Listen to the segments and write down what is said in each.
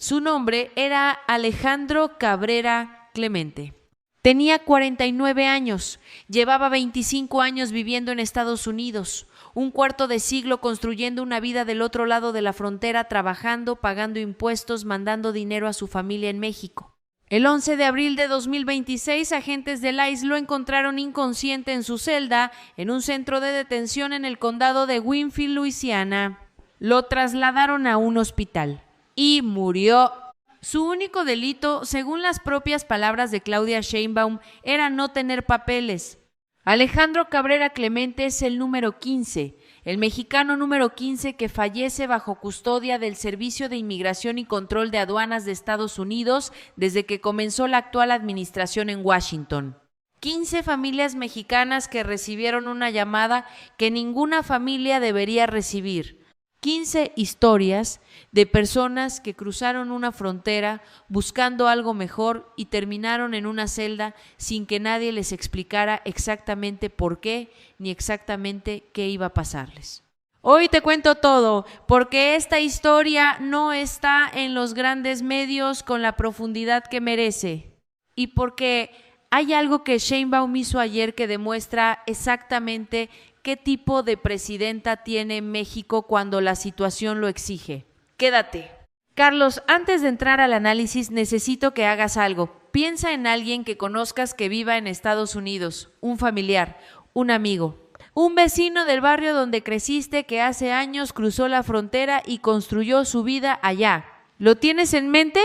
Su nombre era Alejandro Cabrera Clemente. Tenía 49 años, llevaba 25 años viviendo en Estados Unidos, un cuarto de siglo construyendo una vida del otro lado de la frontera, trabajando, pagando impuestos, mandando dinero a su familia en México. El 11 de abril de 2026, agentes del ICE lo encontraron inconsciente en su celda en un centro de detención en el condado de Winfield, Luisiana. Lo trasladaron a un hospital y murió. Su único delito, según las propias palabras de Claudia Sheinbaum, era no tener papeles. Alejandro Cabrera Clemente es el número 15, el mexicano número 15 que fallece bajo custodia del Servicio de Inmigración y Control de Aduanas de Estados Unidos desde que comenzó la actual administración en Washington. 15 familias mexicanas que recibieron una llamada que ninguna familia debería recibir. 15 historias de personas que cruzaron una frontera buscando algo mejor y terminaron en una celda sin que nadie les explicara exactamente por qué ni exactamente qué iba a pasarles. Hoy te cuento todo, porque esta historia no está en los grandes medios con la profundidad que merece y porque hay algo que Sheinbaum hizo ayer que demuestra exactamente qué tipo de presidenta tiene México cuando la situación lo exige. Quédate. Carlos, antes de entrar al análisis, necesito que hagas algo. Piensa en alguien que conozcas que viva en Estados Unidos, un familiar, un amigo, un vecino del barrio donde creciste que hace años cruzó la frontera y construyó su vida allá. ¿Lo tienes en mente?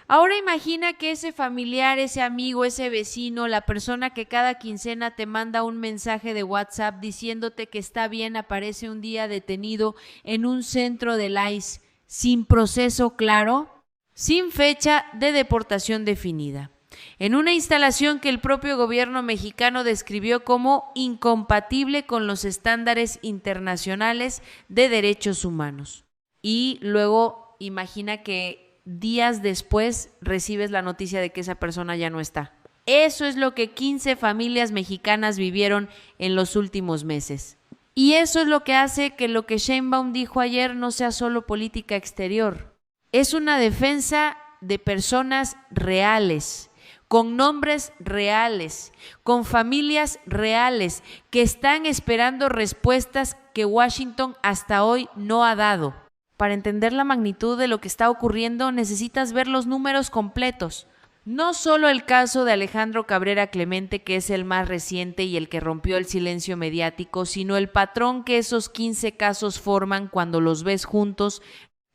Ahora imagina que ese familiar, ese amigo, ese vecino, la persona que cada quincena te manda un mensaje de WhatsApp diciéndote que está bien, aparece un día detenido en un centro del ICE, sin proceso claro, sin fecha de deportación definida, en una instalación que el propio gobierno mexicano describió como incompatible con los estándares internacionales de derechos humanos. Y luego imagina que días después recibes la noticia de que esa persona ya no está. Eso es lo que 15 familias mexicanas vivieron en los últimos meses. Y eso es lo que hace que lo que Sheinbaum dijo ayer no sea solo política exterior. Es una defensa de personas reales, con nombres reales, con familias reales, que están esperando respuestas que Washington hasta hoy no ha dado. Para entender la magnitud de lo que está ocurriendo, necesitas ver los números completos. No solo el caso de Alejandro Cabrera Clemente, que es el más reciente y el que rompió el silencio mediático, sino el patrón que esos 15 casos forman cuando los ves juntos.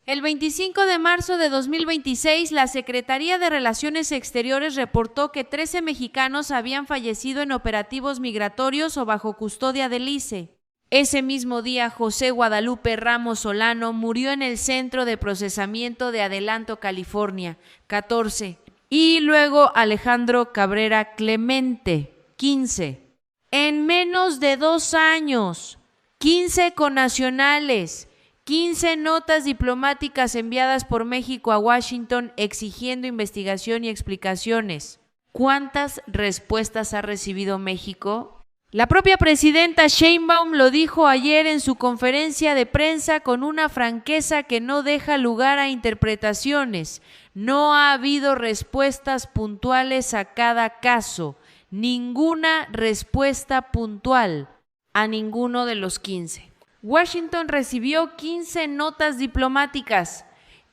El 25 de marzo de 2026, la Secretaría de Relaciones Exteriores reportó que 13 mexicanos habían fallecido en operativos migratorios o bajo custodia del ICE. Ese mismo día, José Guadalupe Ramos Solano murió en el Centro de Procesamiento de Adelanto, California, 14. Y luego Alejandro Cabrera Clemente, 15. En menos de 2 años, 15 connacionales, 15 notas diplomáticas enviadas por México a Washington exigiendo investigación y explicaciones. ¿Cuántas respuestas ha recibido México? La propia presidenta Sheinbaum lo dijo ayer en su conferencia de prensa con una franqueza que no deja lugar a interpretaciones. No ha habido respuestas puntuales a cada caso, ninguna respuesta puntual a ninguno de los 15. Washington recibió 15 notas diplomáticas,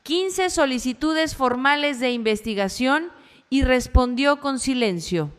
15 solicitudes formales de investigación y respondió con silencio.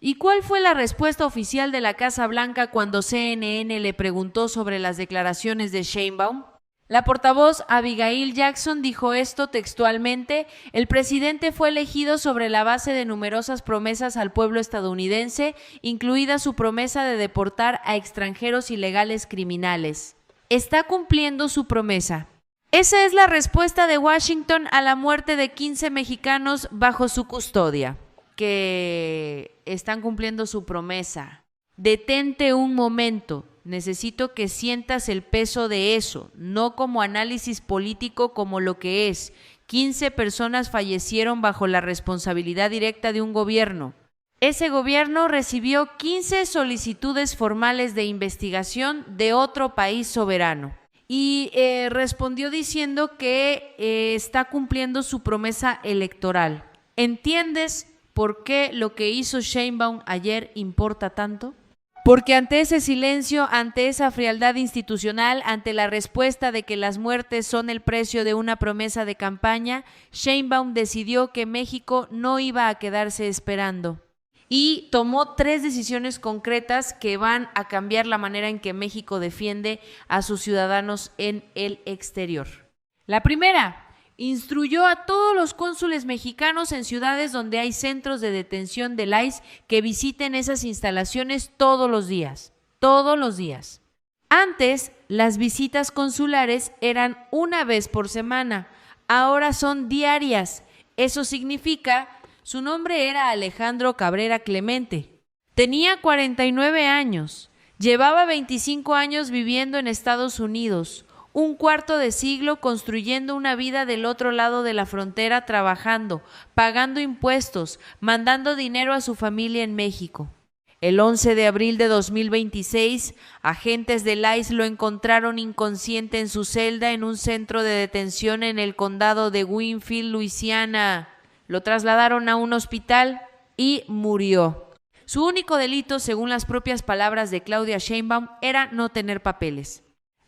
¿Y cuál fue la respuesta oficial de la Casa Blanca cuando CNN le preguntó sobre las declaraciones de Sheinbaum? La portavoz Abigail Jackson dijo esto textualmente: el presidente fue elegido sobre la base de numerosas promesas al pueblo estadounidense, incluida su promesa de deportar a extranjeros ilegales criminales. Está cumpliendo su promesa. Esa es la respuesta de Washington a la muerte de 15 mexicanos bajo su custodia, que están cumpliendo su promesa. Detente un momento, necesito que sientas el peso de eso, no como análisis político como lo que es. 15 personas fallecieron bajo la responsabilidad directa de un gobierno. Ese gobierno recibió 15 solicitudes formales de investigación de otro país soberano. y respondió diciendo que está cumpliendo su promesa electoral. ¿Entiendes por qué lo que hizo Sheinbaum ayer importa tanto? Porque ante ese silencio, ante esa frialdad institucional, ante la respuesta de que las muertes son el precio de una promesa de campaña, Sheinbaum decidió que México no iba a quedarse esperando y tomó 3 decisiones concretas que van a cambiar la manera en que México defiende a sus ciudadanos en el exterior. La primera, instruyó a todos los cónsules mexicanos en ciudades donde hay centros de detención del ICE que visiten esas instalaciones todos los días. Antes, las visitas consulares eran una vez por semana, ahora son diarias. Eso significa, su nombre era Alejandro Cabrera Clemente. Tenía 49 años, llevaba 25 años viviendo en Estados Unidos, un cuarto de siglo construyendo una vida del otro lado de la frontera, trabajando, pagando impuestos, mandando dinero a su familia en México. El 11 de abril de 2026, agentes del ICE lo encontraron inconsciente en su celda en un centro de detención en el condado de Winfield, Luisiana. Lo trasladaron a un hospital y murió. Su único delito, según las propias palabras de Claudia Sheinbaum, era no tener papeles.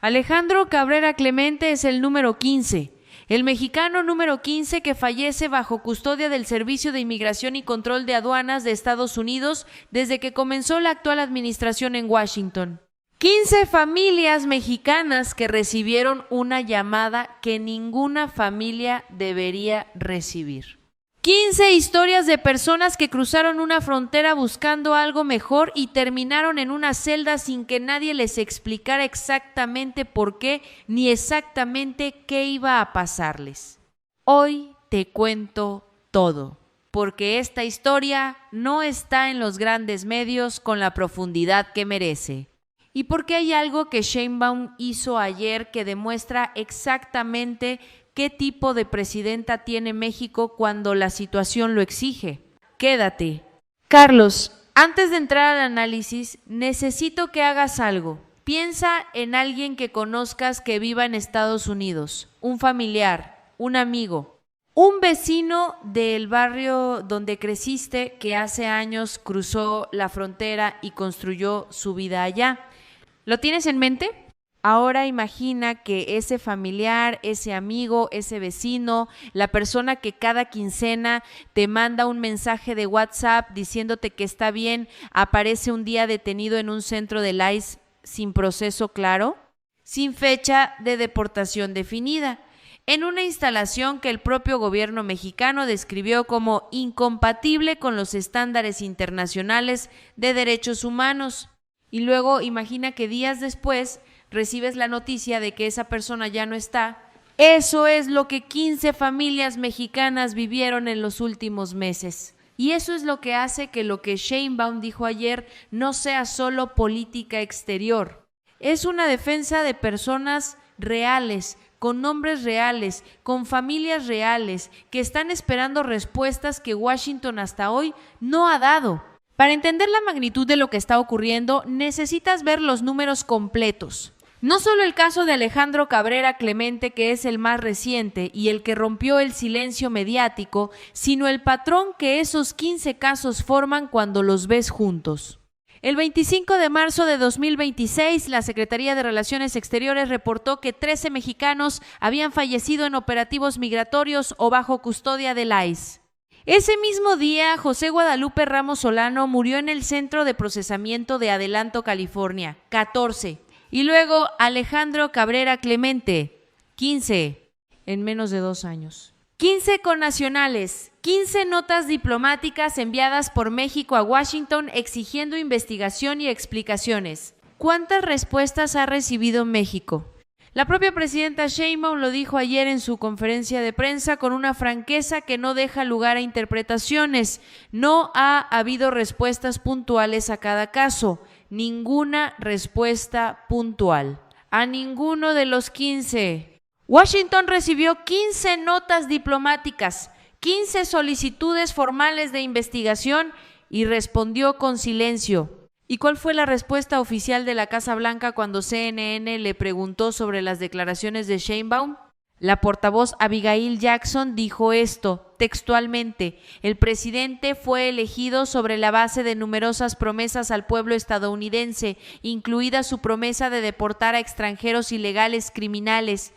Alejandro Cabrera Clemente es el número 15, el mexicano número 15 que fallece bajo custodia del Servicio de Inmigración y Control de Aduanas de Estados Unidos desde que comenzó la actual administración en Washington. 15 familias mexicanas que recibieron una llamada que ninguna familia debería recibir. 15 historias de personas que cruzaron una frontera buscando algo mejor y terminaron en una celda sin que nadie les explicara exactamente por qué ni exactamente qué iba a pasarles. Hoy te cuento todo, porque esta historia no está en los grandes medios con la profundidad que merece. Y porque hay algo que Sheinbaum hizo ayer que demuestra exactamente ¿qué tipo de presidenta tiene México cuando la situación lo exige? Quédate. Carlos, antes de entrar al análisis, necesito que hagas algo. Piensa en alguien que conozcas que viva en Estados Unidos, un familiar, un amigo, un vecino del barrio donde creciste que hace años cruzó la frontera y construyó su vida allá. ¿Lo tienes en mente? Ahora imagina que ese familiar, ese amigo, ese vecino, la persona que cada quincena te manda un mensaje de WhatsApp diciéndote que está bien, aparece un día detenido en un centro del ICE sin proceso claro, sin fecha de deportación definida, en una instalación que el propio gobierno mexicano describió como incompatible con los estándares internacionales de derechos humanos. Y luego imagina que días después recibes la noticia de que esa persona ya no está. Eso es lo que 15 familias mexicanas vivieron en los últimos meses. Y eso es lo que hace que lo que Sheinbaum dijo ayer no sea solo política exterior. Es una defensa de personas reales, con nombres reales, con familias reales, que están esperando respuestas que Washington hasta hoy no ha dado. Para entender la magnitud de lo que está ocurriendo, necesitas ver los números completos. No solo el caso de Alejandro Cabrera Clemente, que es el más reciente y el que rompió el silencio mediático, sino el patrón que esos 15 casos forman cuando los ves juntos. El 25 de marzo de 2026, la Secretaría de Relaciones Exteriores reportó que 13 mexicanos habían fallecido en operativos migratorios o bajo custodia del ICE. Ese mismo día, José Guadalupe Ramos Solano murió en el Centro de Procesamiento de Adelanto, California, 14. Y luego Alejandro Cabrera Clemente, 15, en menos de 2 años. 15 connacionales, 15 notas diplomáticas enviadas por México a Washington exigiendo investigación y explicaciones. ¿Cuántas respuestas ha recibido México? La propia presidenta Sheinbaum lo dijo ayer en su conferencia de prensa con una franqueza que no deja lugar a interpretaciones. No ha habido respuestas puntuales a cada caso. Ninguna respuesta puntual a ninguno de los 15. Washington recibió 15 notas diplomáticas, 15 solicitudes formales de investigación y respondió con silencio. ¿Y cuál fue la respuesta oficial de la Casa Blanca cuando CNN le preguntó sobre las declaraciones de Sheinbaum? La portavoz Abigail Jackson dijo esto textualmente: el presidente fue elegido sobre la base de numerosas promesas al pueblo estadounidense, incluida su promesa de deportar a extranjeros ilegales criminales.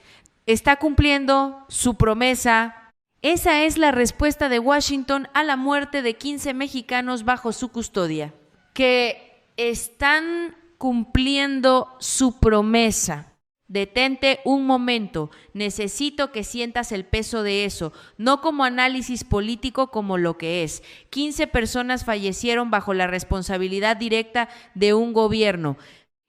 ¿Está cumpliendo su promesa? Esa es la respuesta de Washington a la muerte de 15 mexicanos bajo su custodia. Que están cumpliendo su promesa. Detente un momento, necesito que sientas el peso de eso, no como análisis político como lo que es. 15 personas fallecieron bajo la responsabilidad directa de un gobierno.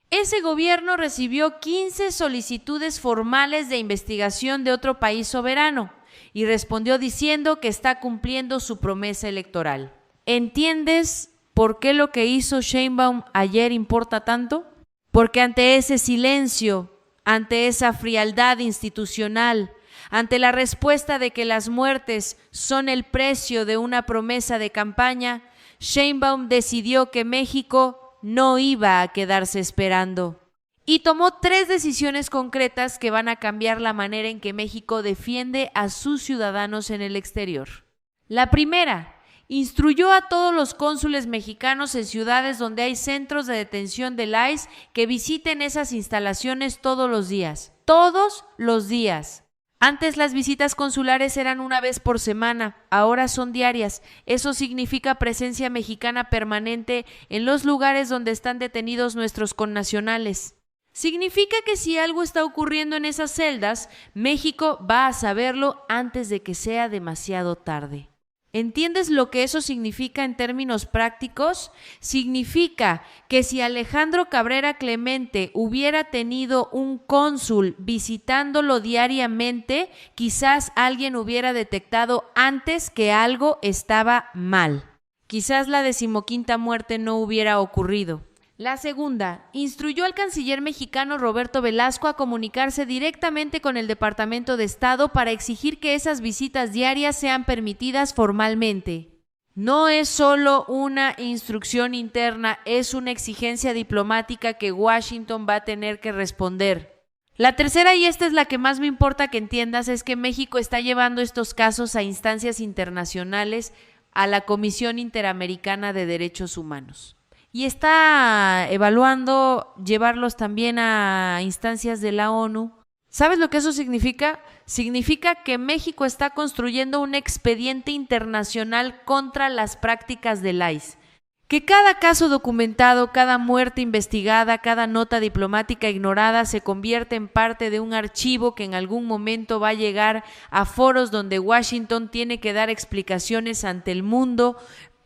Ese gobierno recibió 15 solicitudes formales de investigación de otro país soberano y respondió diciendo que está cumpliendo su promesa electoral. ¿Entiendes por qué lo que hizo Sheinbaum ayer importa tanto? Porque ante ese silencio, ante esa frialdad institucional, ante la respuesta de que las muertes son el precio de una promesa de campaña, Sheinbaum decidió que México no iba a quedarse esperando. Y tomó 3 decisiones concretas que van a cambiar la manera en que México defiende a sus ciudadanos en el exterior. La primera, instruyó a todos los cónsules mexicanos en ciudades donde hay centros de detención del ICE que visiten esas instalaciones todos los días. Todos los días. Antes las visitas consulares eran una vez por semana, ahora son diarias. Eso significa presencia mexicana permanente en los lugares donde están detenidos nuestros connacionales. Significa que si algo está ocurriendo en esas celdas, México va a saberlo antes de que sea demasiado tarde. ¿Entiendes lo que eso significa en términos prácticos? Significa que si Alejandro Cabrera Clemente hubiera tenido un cónsul visitándolo diariamente, quizás alguien hubiera detectado antes que algo estaba mal. Quizás la 15ª muerte no hubiera ocurrido. La segunda, instruyó al canciller mexicano Roberto Velasco a comunicarse directamente con el Departamento de Estado para exigir que esas visitas diarias sean permitidas formalmente. No es solo una instrucción interna, es una exigencia diplomática que Washington va a tener que responder. La tercera, y esta es la que más me importa que entiendas, es que México está llevando estos casos a instancias internacionales, a la Comisión Interamericana de Derechos Humanos. Y está evaluando llevarlos también a instancias de la ONU. ¿Sabes lo que eso significa? Significa que México está construyendo un expediente internacional contra las prácticas del ICE. Que cada caso documentado, cada muerte investigada, cada nota diplomática ignorada se convierte en parte de un archivo que en algún momento va a llegar a foros donde Washington tiene que dar explicaciones ante el mundo,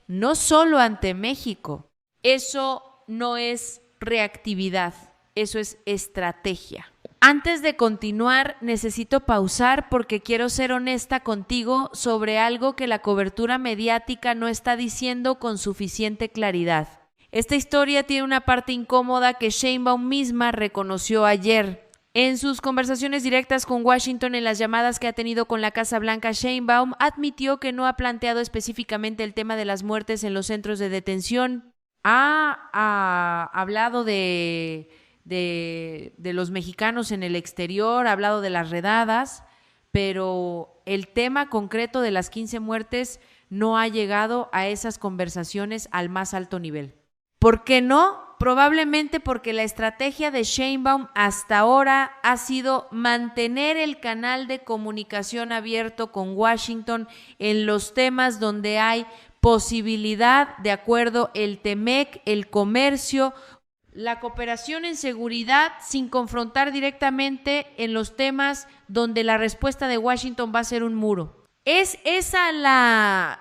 no solo ante México. Eso no es reactividad, eso es estrategia. Antes de continuar, necesito pausar porque quiero ser honesta contigo sobre algo que la cobertura mediática no está diciendo con suficiente claridad. Esta historia tiene una parte incómoda que Sheinbaum misma reconoció ayer. En sus conversaciones directas con Washington, en las llamadas que ha tenido con la Casa Blanca, Sheinbaum admitió que no ha planteado específicamente el tema de las muertes en los centros de detención. Ha hablado de los mexicanos en el exterior, ha hablado de las redadas, pero el tema concreto de las 15 muertes no ha llegado a esas conversaciones al más alto nivel. ¿Por qué no? Probablemente porque la estrategia de Sheinbaum hasta ahora ha sido mantener el canal de comunicación abierto con Washington en los temas donde hay posibilidad de acuerdo el TEMEC, el comercio, la cooperación en seguridad, sin confrontar directamente en los temas donde la respuesta de Washington va a ser un muro. ¿Es esa la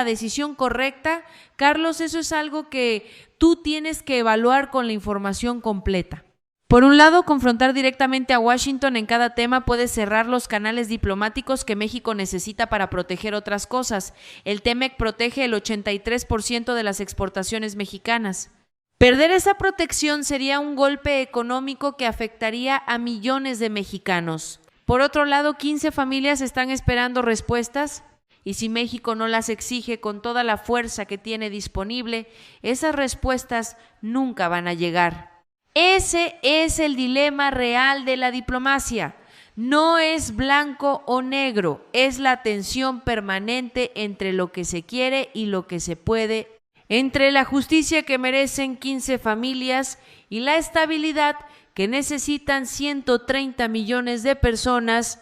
decisión correcta? Carlos, eso es algo que tú tienes que evaluar con la información completa. Por un lado, confrontar directamente a Washington en cada tema puede cerrar los canales diplomáticos que México necesita para proteger otras cosas. El TEMEC protege el 83% de las exportaciones mexicanas. Perder esa protección sería un golpe económico que afectaría a millones de mexicanos. Por otro lado, 15 familias están esperando respuestas Y si México no las exige con toda la fuerza que tiene disponible, esas respuestas nunca van a llegar. Ese es el dilema real de la diplomacia. No es blanco o negro, es la tensión permanente entre lo que se quiere y lo que se puede, entre la justicia que merecen 15 familias y la estabilidad que necesitan 130 millones de personas.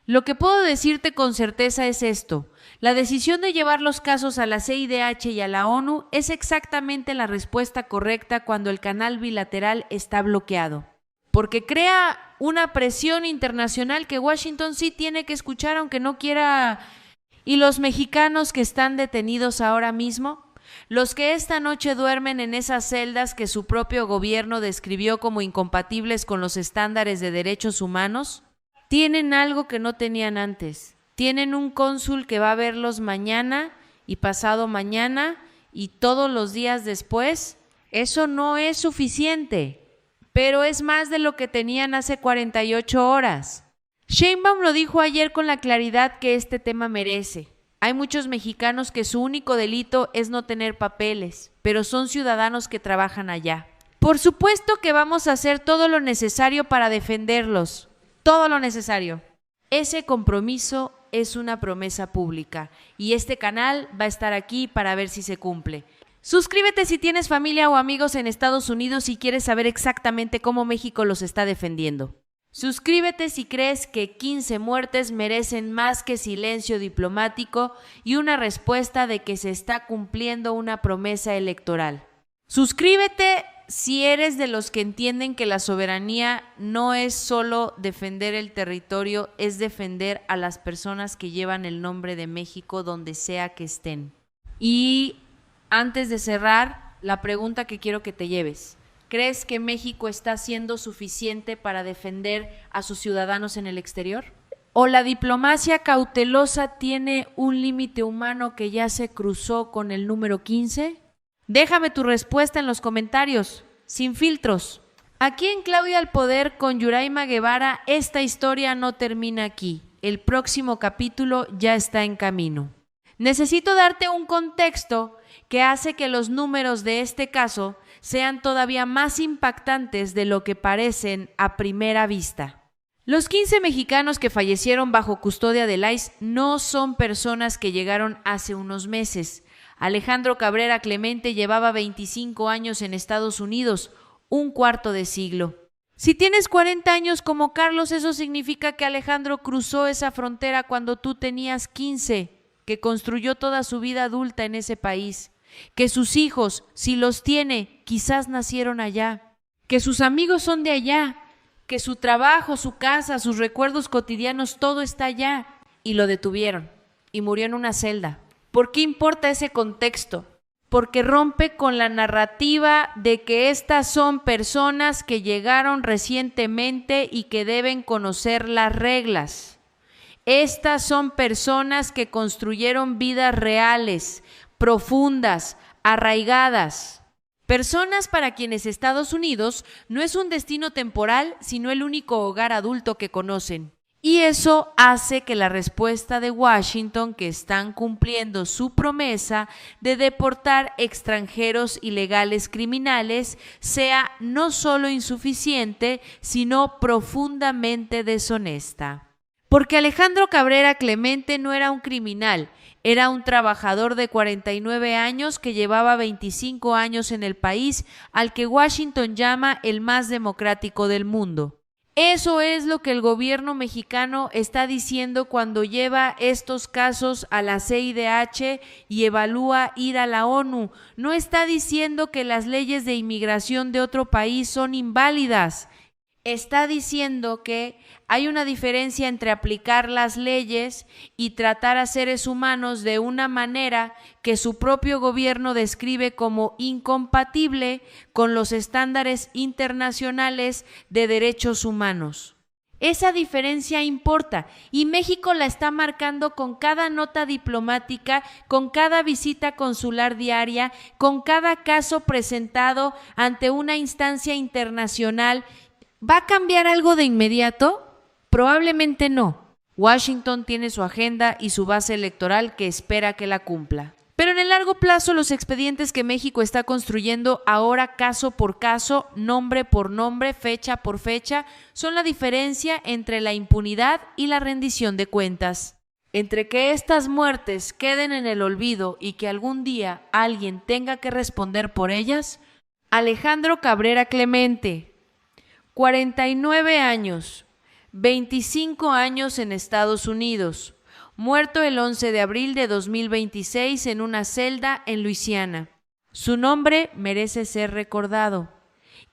Lo que puedo decirte con certeza es esto: la decisión de llevar los casos a la CIDH y a la ONU es exactamente la respuesta correcta cuando el canal bilateral está bloqueado, porque crea una presión internacional que Washington sí tiene que escuchar aunque no quiera. Y los mexicanos que están detenidos ahora mismo, los que esta noche duermen en esas celdas que su propio gobierno describió como incompatibles con los estándares de derechos humanos, tienen algo que no tenían antes. Tienen un cónsul que va a verlos mañana y pasado mañana y todos los días después. Eso no es suficiente, pero es más de lo que tenían hace 48 horas. Sheinbaum lo dijo ayer con la claridad que este tema merece. Hay muchos mexicanos que su único delito es no tener papeles, pero son ciudadanos que trabajan allá. Por supuesto que vamos a hacer todo lo necesario para defenderlos, todo lo necesario. Ese compromiso es una promesa pública y este canal va a estar aquí para ver si se cumple. Suscríbete si tienes familia o amigos en Estados Unidos y quieres saber exactamente cómo México los está defendiendo. Suscríbete si crees que 15 muertes merecen más que silencio diplomático y una respuesta de que se está cumpliendo una promesa electoral. Suscríbete si eres de los que entienden que la soberanía no es solo defender el territorio, es defender a las personas que llevan el nombre de México donde sea que estén. Y antes de cerrar, la pregunta que quiero que te lleves: ¿crees que México está haciendo suficiente para defender a sus ciudadanos en el exterior? ¿O la diplomacia cautelosa tiene un límite humano que ya se cruzó con el número 15? Déjame tu respuesta en los comentarios, sin filtros. Aquí en Claudia al Poder con Yuraima Guevara, esta historia no termina aquí. El próximo capítulo ya está en camino. Necesito darte un contexto que hace que los números de este caso sean todavía más impactantes de lo que parecen a primera vista. Los 15 mexicanos que fallecieron bajo custodia del ICE no son personas que llegaron hace unos meses. Alejandro Cabrera Clemente llevaba 25 años en Estados Unidos, un cuarto de siglo. Si tienes 40 años como Carlos, eso significa que Alejandro cruzó esa frontera cuando tú tenías 15, que construyó toda su vida adulta en ese país, que sus hijos, si los tiene, quizás nacieron allá, que sus amigos son de allá, que su trabajo, su casa, sus recuerdos cotidianos, todo está allá, y lo detuvieron, y murió en una celda. ¿Por qué importa ese contexto? Porque rompe con la narrativa de que estas son personas que llegaron recientemente y que deben conocer las reglas. Estas son personas que construyeron vidas reales, profundas, arraigadas. Personas para quienes Estados Unidos no es un destino temporal, sino el único hogar adulto que conocen. Y eso hace que la respuesta de Washington, que están cumpliendo su promesa de deportar extranjeros ilegales criminales, sea no solo insuficiente, sino profundamente deshonesta. Porque Alejandro Cabrera Clemente no era un criminal, era un trabajador de 49 años que llevaba 25 años en el país, al que Washington llama el más democrático del mundo. Eso es lo que el gobierno mexicano está diciendo cuando lleva estos casos a la CIDH y evalúa ir a la ONU. No está diciendo que las leyes de inmigración de otro país son inválidas. Está diciendo que hay una diferencia entre aplicar las leyes y tratar a seres humanos de una manera que su propio gobierno describe como incompatible con los estándares internacionales de derechos humanos. Esa diferencia importa y México la está marcando con cada nota diplomática, con cada visita consular diaria, con cada caso presentado ante una instancia internacional. ¿Va a cambiar algo de inmediato? Probablemente no, Washington tiene su agenda y su base electoral que espera que la cumpla. Pero en el largo plazo, los expedientes que México está construyendo ahora caso por caso, nombre por nombre, fecha por fecha, son la diferencia entre la impunidad y la rendición de cuentas. Entre que estas muertes queden en el olvido y que algún día alguien tenga que responder por ellas. Alejandro Cabrera Clemente, 49 años, 25 años en Estados Unidos, muerto el 11 de abril de 2026 en una celda en Luisiana. Su nombre merece ser recordado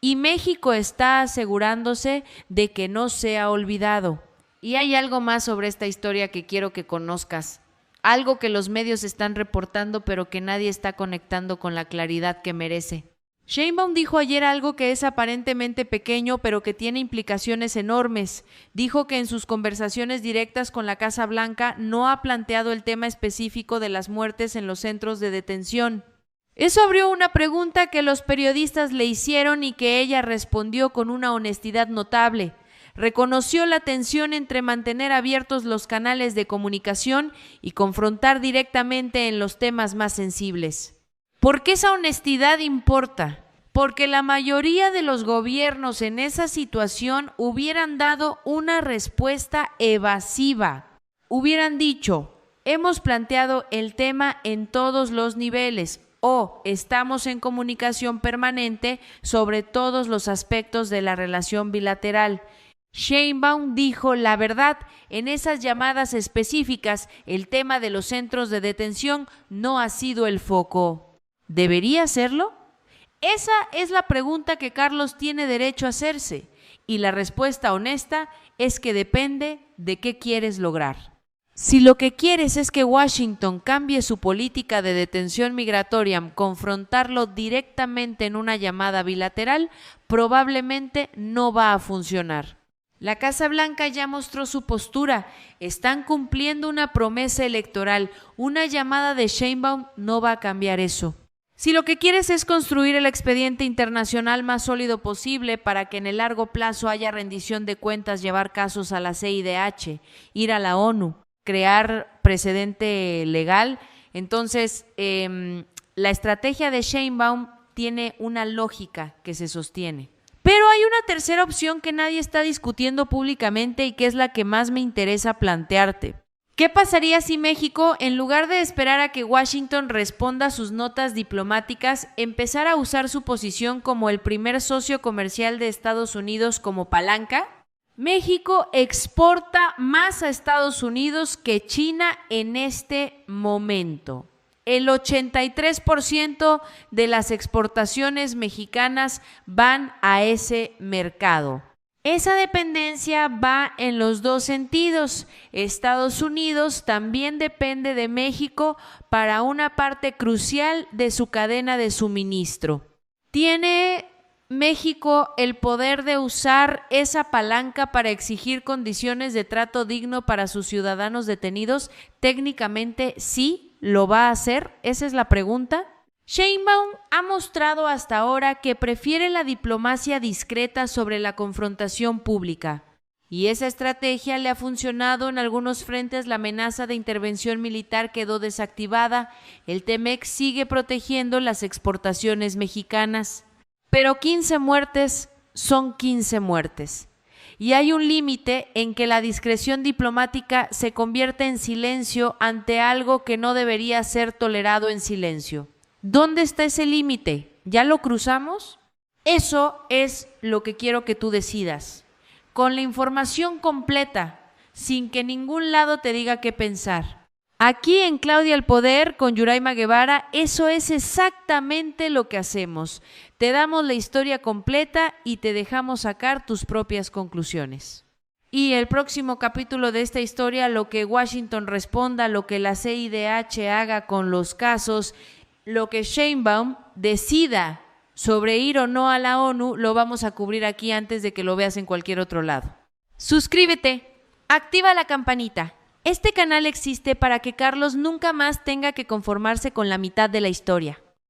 y México está asegurándose de que no sea olvidado. Y hay algo más sobre esta historia que quiero que conozcas, algo que los medios están reportando pero que nadie está conectando con la claridad que merece. Sheinbaum dijo ayer algo que es aparentemente pequeño pero que tiene implicaciones enormes. Dijo que en sus conversaciones directas con la Casa Blanca no ha planteado el tema específico de las muertes en los centros de detención. Eso abrió una pregunta que los periodistas le hicieron y que ella respondió con una honestidad notable. Reconoció la tensión entre mantener abiertos los canales de comunicación y confrontar directamente en los temas más sensibles. ¿Por qué esa honestidad importa? Porque la mayoría de los gobiernos en esa situación hubieran dado una respuesta evasiva. Hubieran dicho, hemos planteado el tema en todos los niveles o estamos en comunicación permanente sobre todos los aspectos de la relación bilateral. Sheinbaum dijo la verdad. En esas llamadas específicas, el tema de los centros de detención no ha sido el foco. ¿Debería serlo? Esa es la pregunta que Carlos tiene derecho a hacerse, y la respuesta honesta es que depende de qué quieres lograr. Si lo que quieres es que Washington cambie su política de detención migratoria, confrontarlo directamente en una llamada bilateral, probablemente no va a funcionar. La Casa Blanca ya mostró su postura, están cumpliendo una promesa electoral, una llamada de Sheinbaum no va a cambiar eso. Si lo que quieres es construir el expediente internacional más sólido posible para que en el largo plazo haya rendición de cuentas, llevar casos a la CIDH, ir a la ONU, crear precedente legal, entonces la estrategia de Sheinbaum tiene una lógica que se sostiene. Pero hay una tercera opción que nadie está discutiendo públicamente y que es la que más me interesa plantearte. ¿Qué pasaría si México, en lugar de esperar a que Washington responda a sus notas diplomáticas, empezara a usar su posición como el primer socio comercial de Estados Unidos como palanca? México exporta más a Estados Unidos que China en este momento. El 83% de las exportaciones mexicanas van a ese mercado. Esa dependencia va en los dos sentidos. Estados Unidos también depende de México para una parte crucial de su cadena de suministro. ¿Tiene México el poder de usar esa palanca para exigir condiciones de trato digno para sus ciudadanos detenidos? Técnicamente sí. ¿Lo va a hacer? Esa es la pregunta. Sheinbaum ha mostrado hasta ahora que prefiere la diplomacia discreta sobre la confrontación pública. Y esa estrategia le ha funcionado en algunos frentes. La amenaza de intervención militar quedó desactivada. El TEMEC sigue protegiendo las exportaciones mexicanas. Pero 15 muertes son 15 muertes. Y hay un límite en que la discreción diplomática se convierte en silencio ante algo que no debería ser tolerado en silencio. ¿Dónde está ese límite? ¿Ya lo cruzamos? Eso es lo que quiero que tú decidas. Con la información completa, sin que ningún lado te diga qué pensar. Aquí en Claudia al Poder, con Yuraima Guevara, eso es exactamente lo que hacemos. Te damos la historia completa y te dejamos sacar tus propias conclusiones. Y el próximo capítulo de esta historia, lo que Washington responda, lo que la CIDH haga con los casos, lo que Sheinbaum decida sobre ir o no a la ONU, lo vamos a cubrir aquí antes de que lo veas en cualquier otro lado. Suscríbete, activa la campanita. Este canal existe para que Carlos nunca más tenga que conformarse con la mitad de la historia.